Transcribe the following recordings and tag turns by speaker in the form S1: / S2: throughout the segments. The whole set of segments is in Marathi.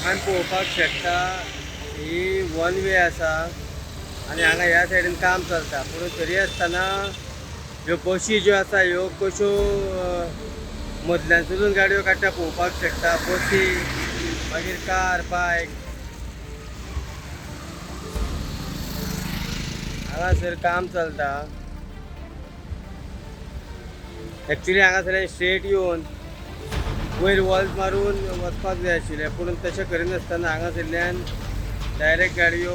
S1: आमी पळोवपाक शकता ही वन वे आसा आनी हांगा ह्या सायडीन काम चलता, पूण तरी आसतना ह्यो बशी ज्यो आसा ह्यो कश्यो मदल्यानसून गाडयो काडटा पळोवपाक शकता. बसी मागीर कार बायक हांगासर काम चलता. एक्चुली हांगासर स्ट्रेट येवन वयर वॉल्स मारून वचपाक जाय आशिल्लें, पूण तशें करिनासतना हांगासरल्यान डायरेक्ट गाडयो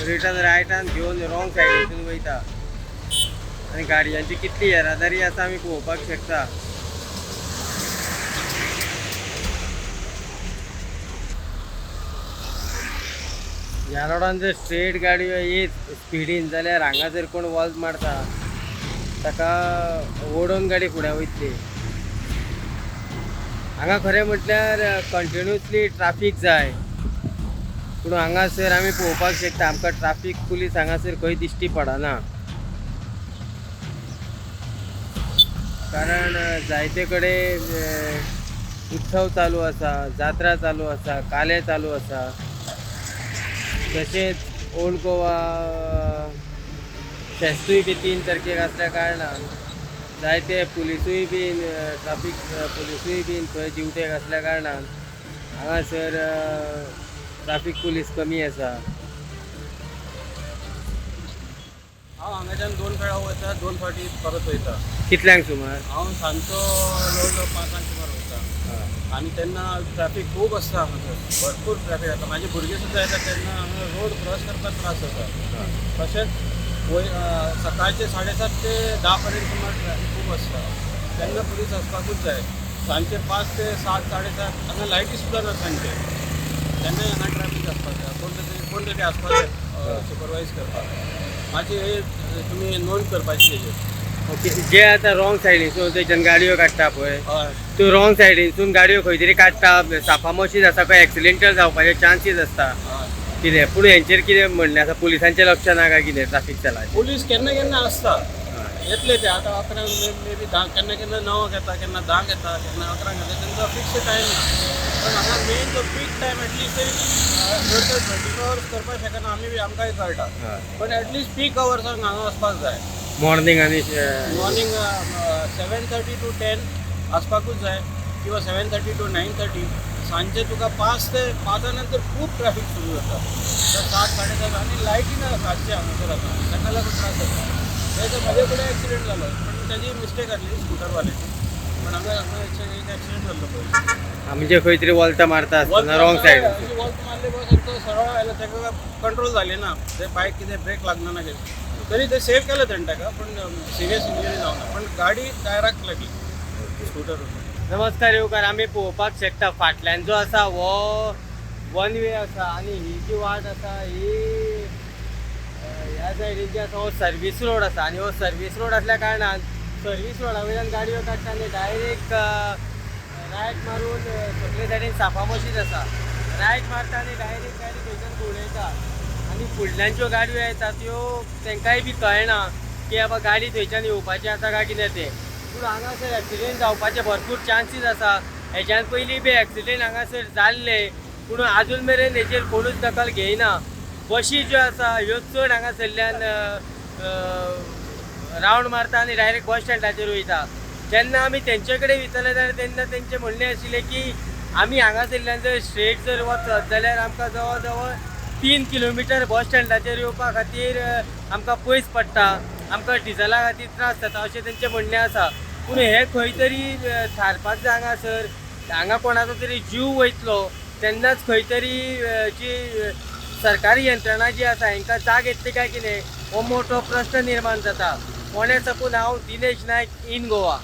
S1: रिटर्न रायटान घेवन रॉंग सायडीसून वयता आनी गाडयांची कितली येरादारी आसा आमी पळोवपाक शकता. ह्या रोडान जर स्ट्रेट गाडयो येत स्पिडीन जाल्यार हांगा जर कोण वॉल्स मारता ताका ओडून गाडी फुडें वयतली. हांगा खरें म्हटल्यार कंटिन्युअसली ट्राफीक जाय, पूण हांगासर आमी पळोवपाक शकता आमकां ट्राफीक पुलीस हांगासर खंय दिश्टी पडना. कारण जायते कडेन उत्सव चालू आसा, जात्रा चालू आसा, काले चालू आसा. तशेंच ओल्ड गोवा फेस्तूय बी 3 तारखेक आसल्या कारणान जायते पुलिसूय बीन ट्राफीक पुलिसूय बीन थंय ड्युटेक आसल्या कारणान हांगासर ट्राफीक पुलीस कमी आसा.
S2: हांव हांगाच्यान 2 वेळा वयता, 2 फावटी परत वयता.
S1: कितल्यांक सुमार?
S2: हांव सांजचो जवळ 5 सुमार वयता आनी तेन्ना ट्रॅफीक खूब आसता हांगासर, भरपूर ट्रॅफीक आसता. म्हाजे भुरगे सुद्दां येता तेन्ना हांगा रोड क्रॉस करपाक त्रास जाता. तशेंच सकाळचे 7:30 ते 10 पर्यंत सुमार ट्रॅफीक खूब आसता, तेन्ना पुलीस आसपाकूच जाय. सांजचे 5 ते 7, 7:30 हांगा लायटी सुद्दां ना सांजचे, तेन्नाय हांगा ट्रॅफीक आसपाक जाय. कोण तरी आसपाक जाय सुपरवायज करपाक. मातशी हे तुमी नोंद करपाची हेजेर.
S1: ओके, जे आतां रॉंग सायडीसून थंयच्यान गाडयो काडटा पळय,
S2: हय,
S1: त्यो रॉंग सायडीसून गाडयो खंय तरी काडटा, सापा मशीद आसा खंय एक्सिडेंटल जावपाचे चान्सीस आसता
S2: हय.
S1: कितें, पूण हेंचेर कितें म्हणणें आसा? पुलिसांचें लक्ष ना काय कितें ट्राफीक चलाचें?
S2: पुलीस केन्ना केन्ना आसता, येतले ते आतां 11 मे बी 10, केन्ना केन्ना 9 येता, केन्ना 10 येता, केन्ना 11 येता. तेंचो फिक्स टायम ना. पण हांगा मेन जो पीक टायम एटलिस्ट जर तर 24 hours करपाक शकना आमी बी, आमकांय कळटा. पण एटलिस्ट पीक अवर्सांक हांगा वचपाक जाय.
S1: मॉर्निंग आनी
S2: मॉर्निंग 7:30 to 10 आसपाकूच जाय, किंवा 7:30 to 9:30. सांजचे तुका 5 ते 5 नंतर खूब ट्रॅफीक सुरू जाता. तर 7, 7:30 आनी लायटी ना सांजचे हांगासर आतां, तेका लागून त्रास जाता. तेजो म्हाजे कडेन एक्सिडेंट जालो, पण तेजी मिस्टेक आसली स्कुटरवाल्याची. पण हांगा एक एक्सिडेंट जाल्लो पळय,
S1: म्हणजे खंय तरी वॉल्ता मारता आसतना रॉंग सायड.
S2: वॉल्ट मारले बस, तो सरळ आयलो, तेका कंट्रोल जालें ना. ते बायक कितें ब्रेक लागना ना कितें, तरी ते सेव केलं तेणें ताका, पण सिरियस इंजरी जावना. पण गाडी टायराक लागली स्कूटर.
S1: नमस्कार येवकार, आमी पळोवपाक शकता फाटल्यान जो आसा हो वन वे आसा आनी ही जी वाट आसा ही ह्या सायडीन जी आसा हो सर्वीस रोड आसा. आनी हो सर्वीस रोड आसल्या कारणान सर्वीस रोडा वयल्यान गाडयो काडटा आनी डायरेक्ट रायट मारून सकले सायडीन सापा मशीद आसा, रायट मारता आनी डायरेक्ट गाडी थंयच्यान घुंवडायता. आनी फुडल्यान ज्यो गाडयो येता त्यो तांकांय बी कळना की बाबा गाडी थंयच्यान येवपाची आसा काय कितें तें. पूण हांगासर एक्सिडेंट जावपाचे भरपूर चान्सीस आसा. हेच्यान पयलीं बी एक्सिडेंट हांगासर जाल्ले, पूण आजून मेरेन हेचेर कोणूच दखल घेयना. बशी ज्यो आसा ह्यो चड हांगासरल्यान रावंड मारता आनी डायरेक्ट बस स्टँडाचेर वयता. जेन्ना आमी तेंचे कडेन विचारलें जाल्यार तेन्ना तेंचें म्हणणें आशिल्लें की आमी हांगासरल्यान जर स्ट्रेट जर वचत जाल्यार आमकां जवळ जवळ 3 किलोमिटर बस स्टँडाचेर येवपा खातीर आमकां पयस पडटा, आमकां डिझला खातीर त्रास जाता अशें तेंचें म्हणणें आसा. पूण हें खंय तरी थारपाक जाय हांगासर. हांगा कोणाचो तरी जीव वयतलो तेन्नाच खंय तरी जी सरकारी यंत्रणा जी आसा हांकां जाग येतली काय कितें हो मोठो प्रश्न निर्माण जाता. कोणें साकून हांव दिनेश नायक, इन गोवा.